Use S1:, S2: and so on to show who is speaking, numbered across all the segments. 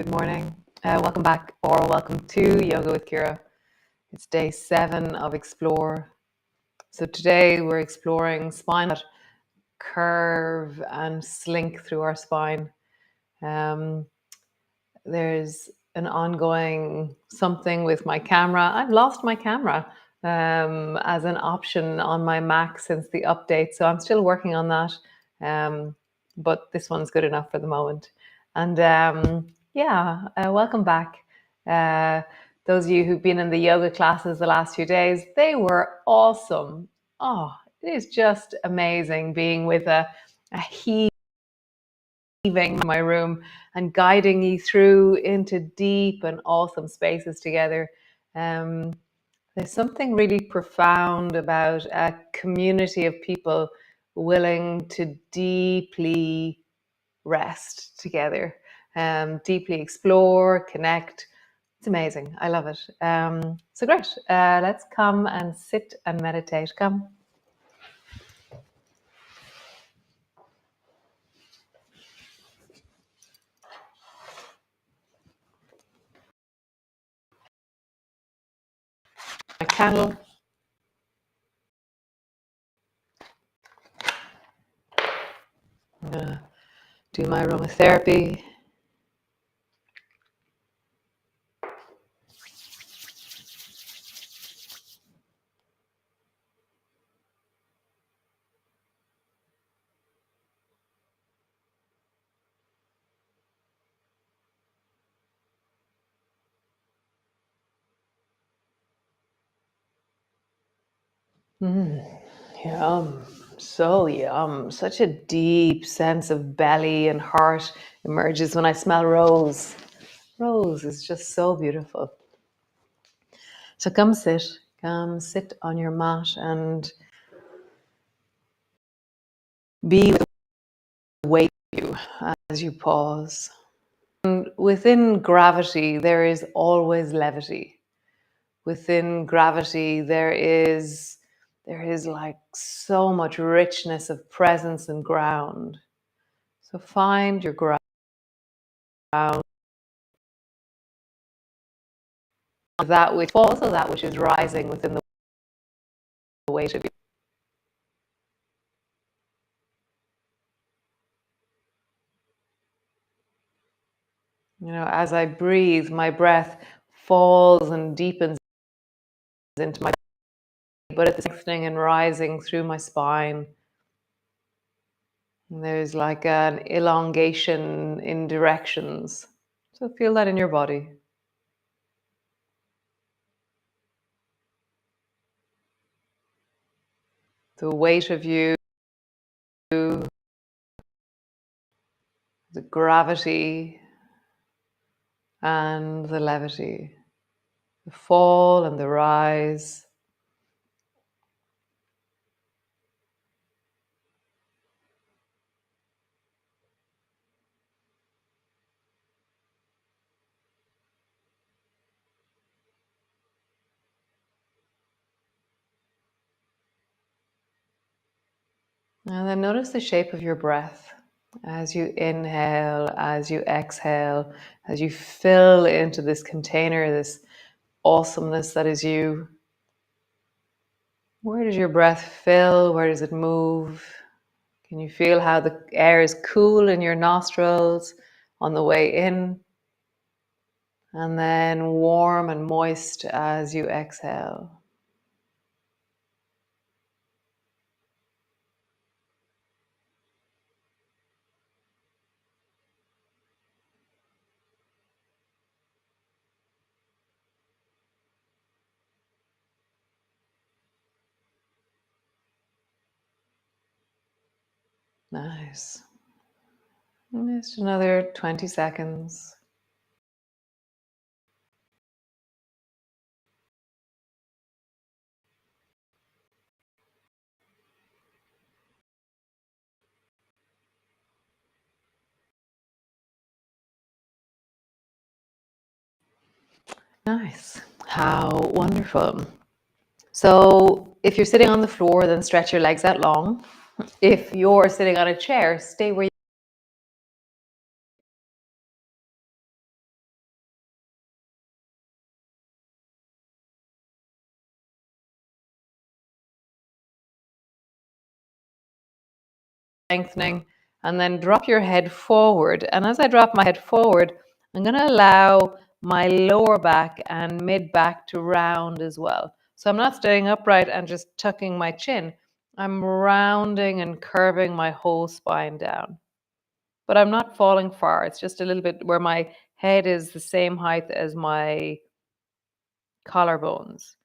S1: Good morning. Welcome back or welcome to Yoga with Ciara. It's day 7 of Explore. So today we're exploring spine, that curve and slink through our spine. There's an ongoing something with my camera. I've lost my camera as an option on my Mac since the update. So I'm still working on that. But this one's good enough for the moment. And welcome back. Those of you who've been in the yoga classes the last few days, they were awesome. Oh, it is just amazing being with a heaving in my room and guiding you through into deep and awesome spaces together. There's something really profound about a community of people willing to deeply rest together, deeply explore, connect. It's amazing. I love it. So great. Let's come and sit and meditate. Come. My candle. I'm gonna do my aromatherapy. Yum. So yum. Such a deep sense of belly and heart emerges when I smell rose. Rose is just so beautiful. So come sit on your mat and be with the weight of you as you pause. And within gravity, there is always levity. Within gravity, there is like so much richness of presence and ground. So find your ground, that which also that which is rising within the weight of you. You know, as I breathe, my breath falls and deepens into my body, but it's strengthening and rising through my spine. And there's like an elongation in directions. So feel that in your body. The weight of you, the gravity and the levity, the fall and the rise. And then notice the shape of your breath as you inhale, as you exhale, as you fill into this container, this awesomeness that is you. Where does your breath fill? Where does it move? Can you feel how the air is cool in your nostrils on the way in, and then warm and moist as you exhale? Nice. And just another 20 seconds. Nice. How wonderful. So if you're sitting on the floor, then stretch your legs out long. If you're sitting on a chair, stay where strengthening, and then drop your head forward. And as I drop my head forward, I'm going to allow my lower back and mid back to round as well. So I'm not staying upright and just tucking my chin. I'm rounding and curving my whole spine down. But I'm not falling far. It's just a little bit where my head is the same height as my collarbones.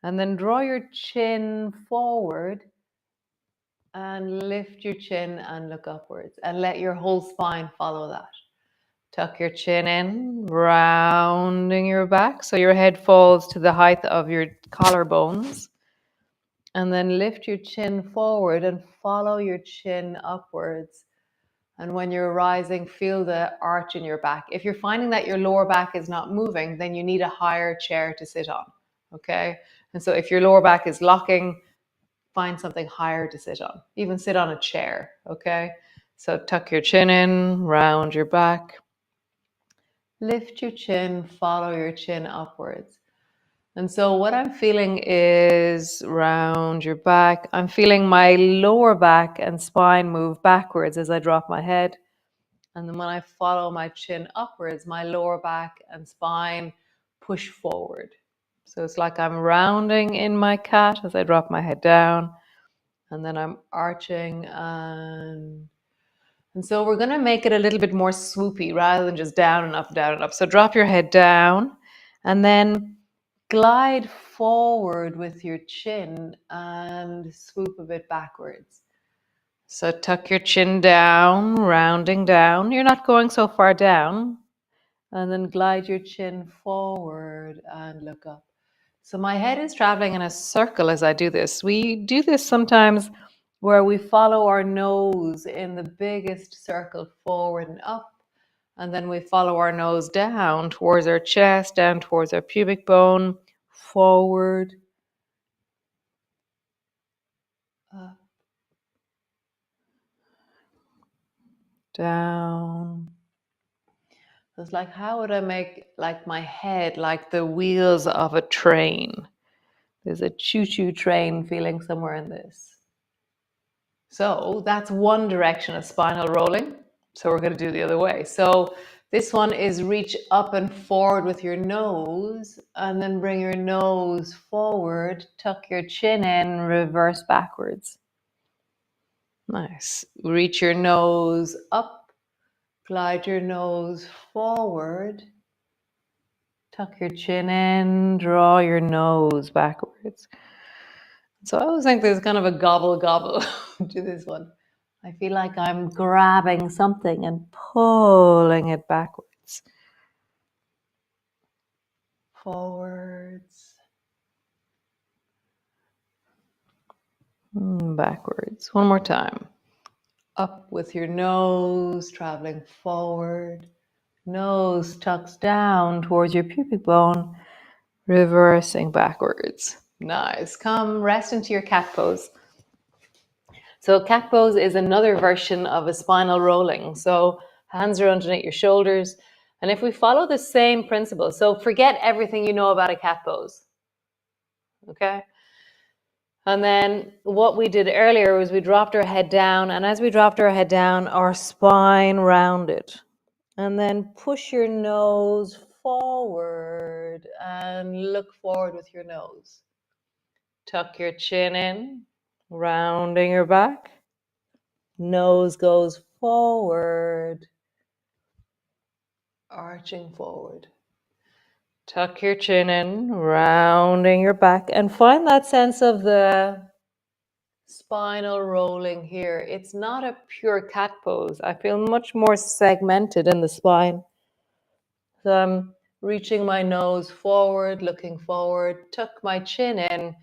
S1: And then draw your chin forward and lift your chin and look upwards and let your whole spine follow that. Tuck your chin in, rounding your back so your head falls to the height of your collarbones. And then lift your chin forward and follow your chin upwards. And when you're rising, feel the arch in your back. If you're finding that your lower back is not moving, then you need a higher chair to sit on, okay? And so if your lower back is locking, find something higher to sit on. Even sit on a chair, okay? So tuck your chin in, round your back. Lift your chin, follow your chin upwards. And so what I'm feeling is round your back. I'm feeling my lower back and spine move backwards as I drop my head. And then when I follow my chin upwards, my lower back and spine push forward. So it's like I'm rounding in my cat as I drop my head down. And then I'm arching and so we're going to make it a little bit more swoopy rather than just down and up, down and up. So drop your head down and then glide forward with your chin and swoop a bit backwards. So tuck your chin down, rounding down. You're not going so far down. And then glide your chin forward and look up. So my head is traveling in a circle as I do this. We do this sometimes where we follow our nose in the biggest circle forward and up. And then we follow our nose down towards our chest, down towards our pubic bone, forward, up, down. So it's like, how would I make like my head like the wheels of a train? There's a choo-choo train feeling somewhere in this. So that's one direction of spinal rolling. So we're going to do the other way. So this one is reach up and forward with your nose and then bring your nose forward, tuck your chin in, reverse backwards. Nice. Reach your nose up, glide your nose forward, tuck your chin in, draw your nose backwards. So I always think there's kind of a gobble gobble to this one. I feel like I'm grabbing something and pulling it backwards. Forwards. Backwards. One more time. Up with your nose, traveling forward. Nose tucks down towards your pubic bone, reversing backwards. Nice. Come rest into your cat pose. So cat pose is another version of a spinal rolling. So hands are underneath your shoulders. And if we follow the same principle, so forget everything you know about a cat pose. Okay? And then what we did earlier was we dropped our head down. And as we dropped our head down, our spine rounded. And then push your nose forward and look forward with your nose. Tuck your chin in, rounding your back. Nose goes forward, arching forward. Tuck your chin in, rounding your back, and find that sense of the spinal rolling here. It's not a pure cat pose. I feel much more segmented in the spine. So I'm reaching my nose forward, looking forward, tuck my chin in,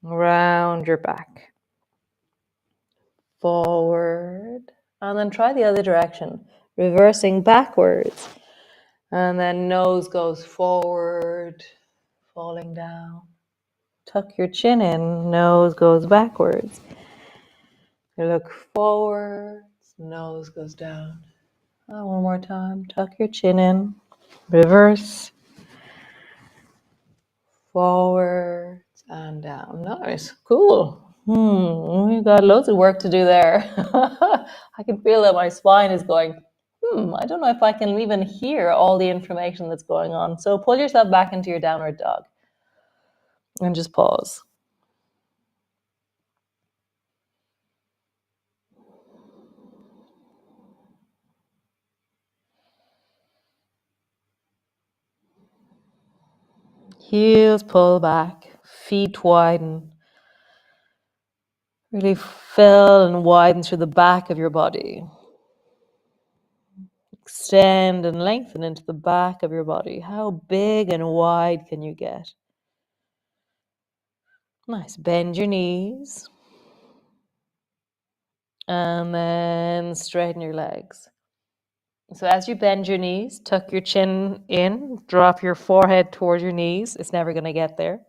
S1: round your back. Forward, and then try the other direction, reversing backwards. And then nose goes forward, falling down. Tuck your chin in, nose goes backwards. You look forwards, nose goes down. One more time, tuck your chin in, reverse, forwards and down. Nice, cool. We've got loads of work to do there. I can feel that my spine is going, I don't know if I can even hear all the information that's going on. So pull yourself back into your downward dog and just pause. Heels pull back, feet widen. Really fill and widen through the back of your body. Extend and lengthen into the back of your body. How big and wide can you get? Nice. Bend your knees. And then straighten your legs. So as you bend your knees, tuck your chin in, drop your forehead towards your knees. It's never going to get there.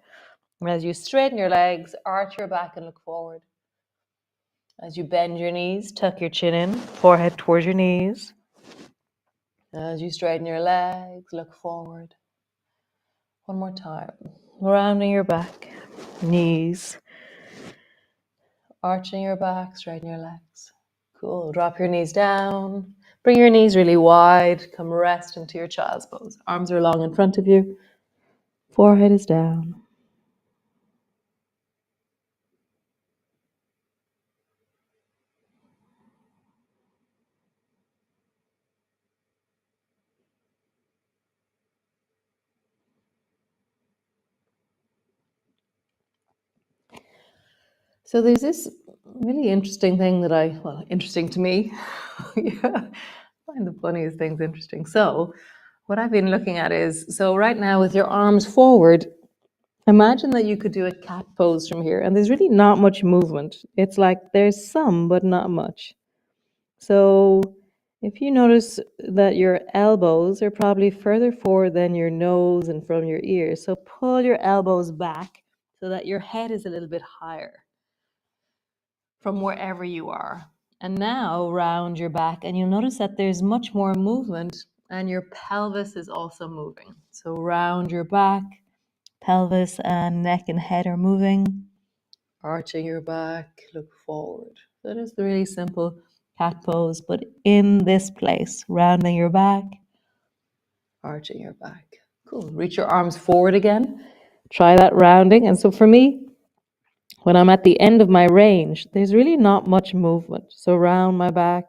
S1: And as you straighten your legs, arch your back and look forward. As you bend your knees, tuck your chin in, forehead towards your knees. As you straighten your legs, look forward. One more time. Rounding your back, knees. Arching your back, straighten your legs. Cool. Drop your knees down. Bring your knees really wide. Come rest into your child's pose. Arms are long in front of you. Forehead is down. So there's this really interesting thing that interesting to me. Yeah, I find the funniest things interesting. So what I've been looking at is, so right now with your arms forward, imagine that you could do a cat pose from here, and there's really not much movement. It's like there's some, but not much. So if you notice that your elbows are probably further forward than your nose and from your ears, so pull your elbows back so that your head is a little bit higher from wherever you are. And now round your back, and you'll notice that there's much more movement, and your pelvis is also moving. So round your back, pelvis and neck and head are moving. Arching your back, look forward. That is the really simple cat pose, but in this place, rounding your back, arching your back. Cool. Reach your arms forward again. Try that rounding. And so for me, when I'm at the end of my range, there's really not much movement. So round my back,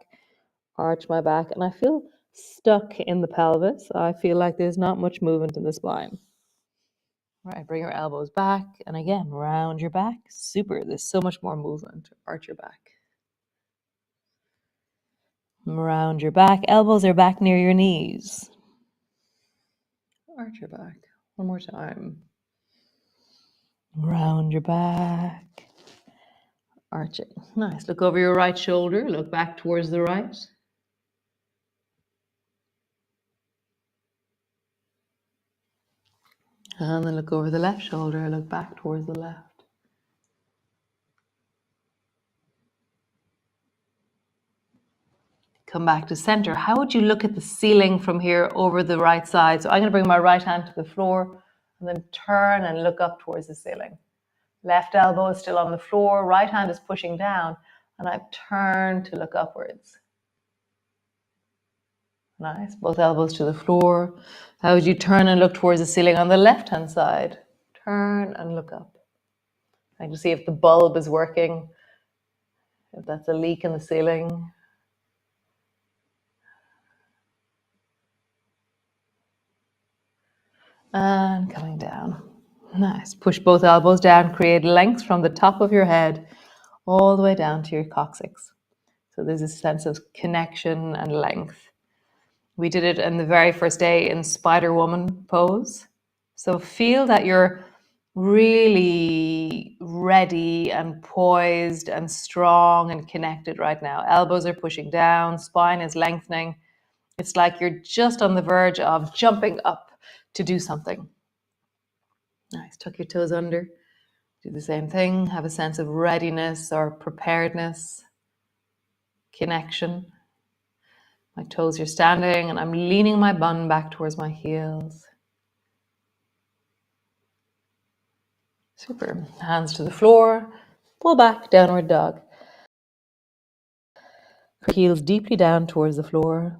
S1: arch my back, and I feel stuck in the pelvis. I feel like there's not much movement in the spine. All right, bring your elbows back, and again, round your back. Super, there's so much more movement. Arch your back. Round your back, elbows are back near your knees. Arch your back. One more time. Round your back. Arching. Nice. Look over your right shoulder. Look back towards the right. And then look over the left shoulder. Look back towards the left. Come back to center. How would you look at the ceiling from here over the right side? So I'm going to bring my right hand to the floor and then turn and look up towards the ceiling. Left elbow is still on the floor. Right hand is pushing down. And I've turned to look upwards. Nice. Both elbows to the floor. How would you turn and look towards the ceiling on the left-hand side? Turn and look up. I can see if the bulb is working, if that's a leak in the ceiling. And coming down. Nice. Push both elbows down. Create length from the top of your head all the way down to your coccyx. So there's a sense of connection and length. We did it in the very first day in Spider Woman pose. So feel that you're really ready and poised and strong and connected right now. Elbows are pushing down, spine is lengthening. It's like you're just on the verge of jumping up to do something. Nice. Tuck your toes under. Do the same thing. Have a sense of readiness or preparedness, connection. My toes are standing and I'm leaning my bum back towards my heels. Super. Hands to the floor. Pull back, downward dog. Heels deeply down towards the floor.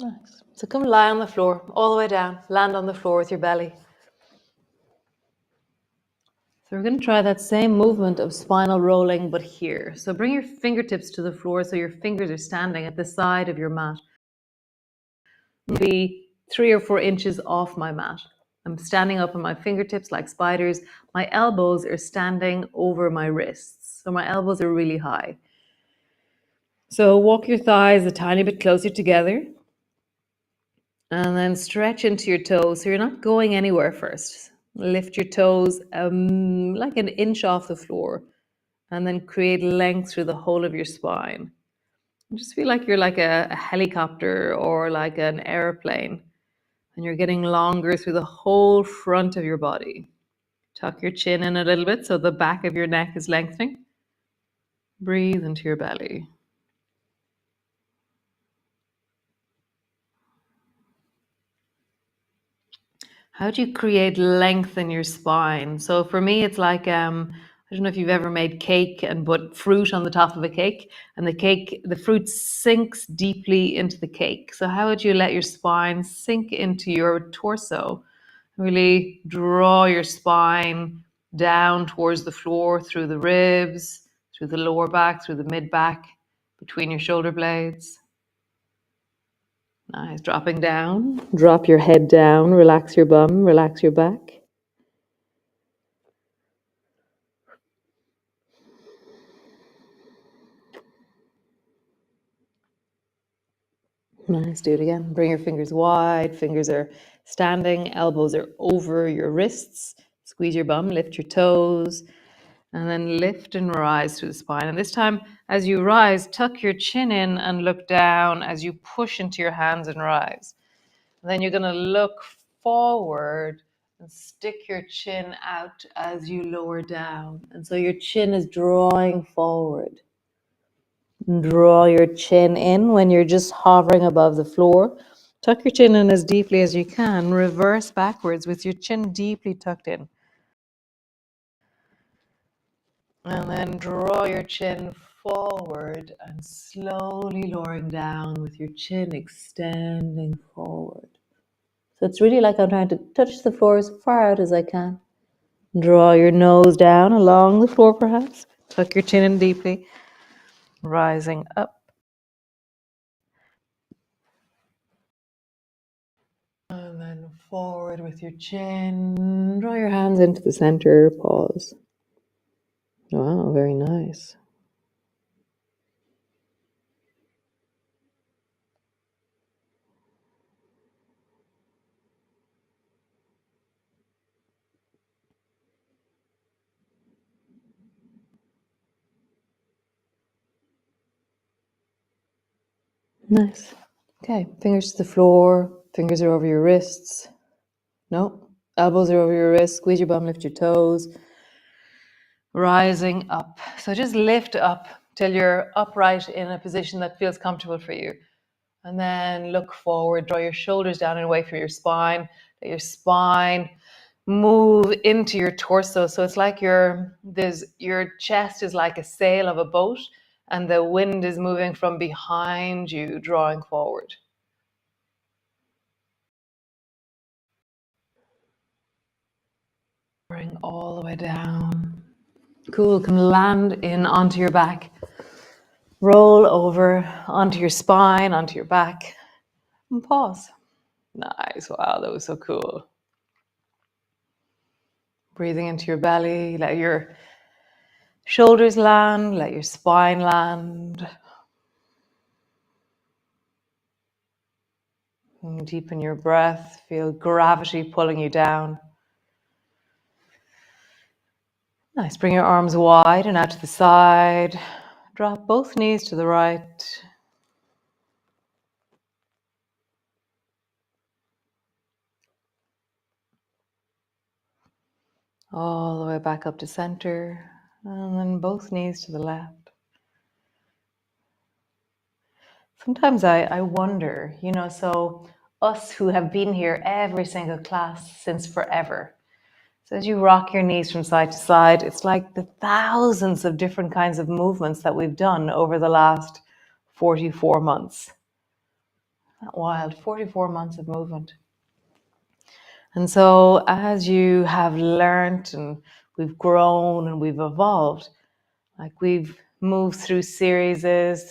S1: Nice. So come lie on the floor, all the way down. Land on the floor with your belly. So we're going to try that same movement of spinal rolling, but here. So bring your fingertips to the floor so your fingers are standing at the side of your mat. Maybe 3 or 4 inches off my mat. I'm standing up on my fingertips like spiders. My elbows are standing over my wrists. So my elbows are really high. So walk your thighs a tiny bit closer together. And then stretch into your toes. So you're not going anywhere first. Lift your toes like an inch off the floor. And then create length through the whole of your spine. Just feel like you're like a helicopter or like an airplane. And you're getting longer through the whole front of your body. Tuck your chin in a little bit so the back of your neck is lengthening. Breathe into your belly. How do you create length in your spine? So for me, it's like I don't know if you've ever made cake and put fruit on the top of a cake, and the fruit sinks deeply into the cake. So how would you let your spine sink into your torso? Really draw your spine down towards the floor, through the ribs, through the lower back, through the mid back, between your shoulder blades. Nice. Dropping down. Drop your head down. Relax your bum. Relax your back. Nice. Do it again. Bring your fingers wide. Fingers are standing. Elbows are over your wrists. Squeeze your bum. Lift your toes. And then lift and rise through the spine. And this time, as you rise, tuck your chin in and look down as you push into your hands and rise. And then you're going to look forward and stick your chin out as you lower down. And so your chin is drawing forward. Draw your chin in when you're just hovering above the floor. Tuck your chin in as deeply as you can. Reverse backwards with your chin deeply tucked in. And then draw your chin forward and slowly lowering down with your chin extending forward. So it's really like I'm trying to touch the floor as far out as I can. Draw your nose down along the floor perhaps. Tuck your chin in deeply. Rising up. And then forward with your chin. Draw your hands into the center. Pause. Wow, very nice. Nice. Okay, fingers to the floor. Fingers are over your wrists. No, elbows are over your wrists. Squeeze your bum, lift your toes. Rising up. So just lift up till you're upright in a position that feels comfortable for you. And then look forward, draw your shoulders down and away from your spine. Let your spine move into your torso. So it's like your chest is like a sail of a boat and the wind is moving from behind you, drawing forward. Bring all the way down. Cool, come land in onto your back. Roll over onto your spine, onto your back, and pause. Nice, wow, that was so cool. Breathing into your belly, let your shoulders land, let your spine land. And deepen your breath, feel gravity pulling you down. Nice, bring your arms wide and out to the side. Drop both knees to the right. all the way back up to center, and then both knees to the left. Sometimes I wonder, so us who have been here every single class since forever. So as you rock your knees from side to side, it's like the thousands of different kinds of movements that we've done over the last 44 months. That wild, 44 months of movement. And so as you have learned and we've grown and we've evolved, like we've moved through series,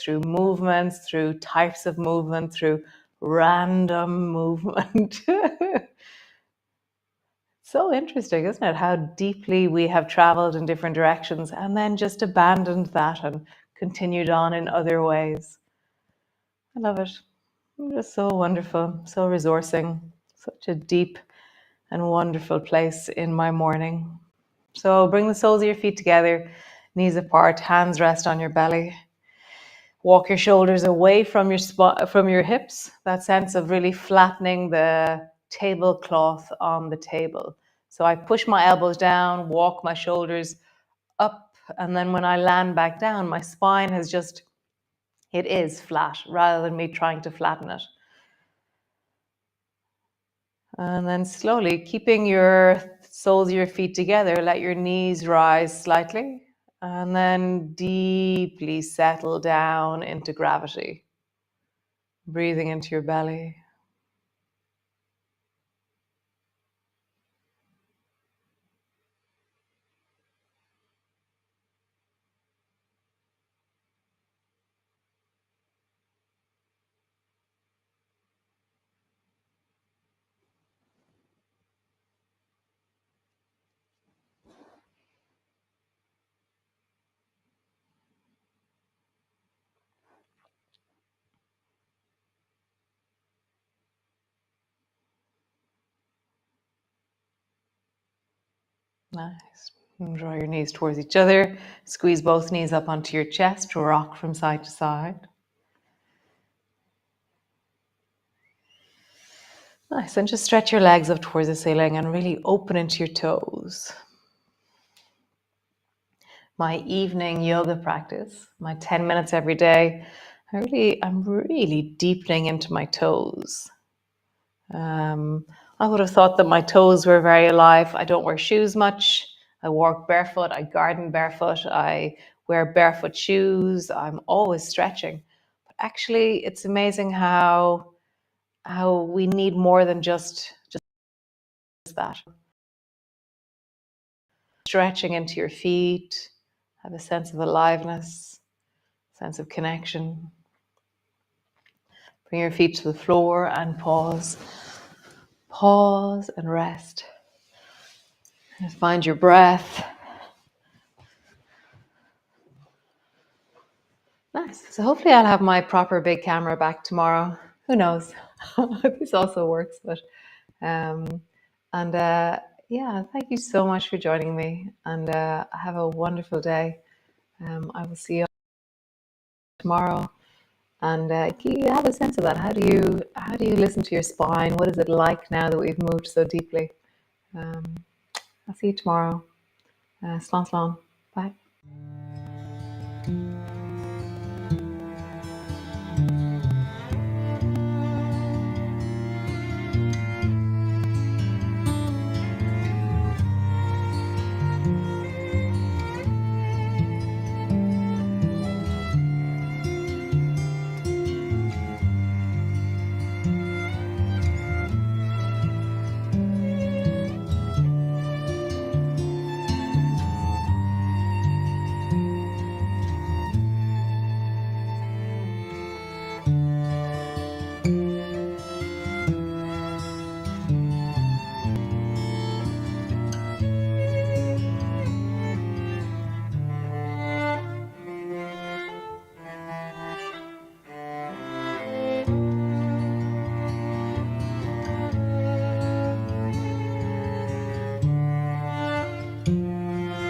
S1: through movements, through types of movement, through random movement. So interesting, isn't it? How deeply we have traveled in different directions and then just abandoned that and continued on in other ways. I love it. Just so wonderful, so resourcing, such a deep and wonderful place in my morning. So bring the soles of your feet together, knees apart, hands rest on your belly. Walk your shoulders away from your hips, that sense of really flattening the tablecloth on the table. So I push my elbows down, walk my shoulders up, and then when I land back down, my spine it is flat rather than me trying to flatten it. And then slowly, keeping your soles of your feet together, let your knees rise slightly, and then deeply settle down into gravity. Breathing into your belly. Nice. And draw your knees towards each other. Squeeze both knees up onto your chest. Rock from side to side. Nice. And just stretch your legs up towards the ceiling and really open into your toes. My evening yoga practice, my 10 minutes every day, I'm really deepening into my toes. I would have thought that my toes were very alive. I don't wear shoes much. I walk barefoot. I garden barefoot. I wear barefoot shoes. I'm always stretching. But actually, it's amazing how we need more than just that. Stretching into your feet, have a sense of aliveness, sense of connection. Bring your feet to the floor and pause. Pause and rest. And find your breath. Nice. So hopefully I'll have my proper big camera back tomorrow. Who knows? This also works, but and yeah, thank you so much for joining me, and have a wonderful day. I will see you tomorrow, and you have a sense of that. How do you listen to your spine? What is it like now that we've moved so deeply? I'll see you tomorrow. Slán slán. Bye.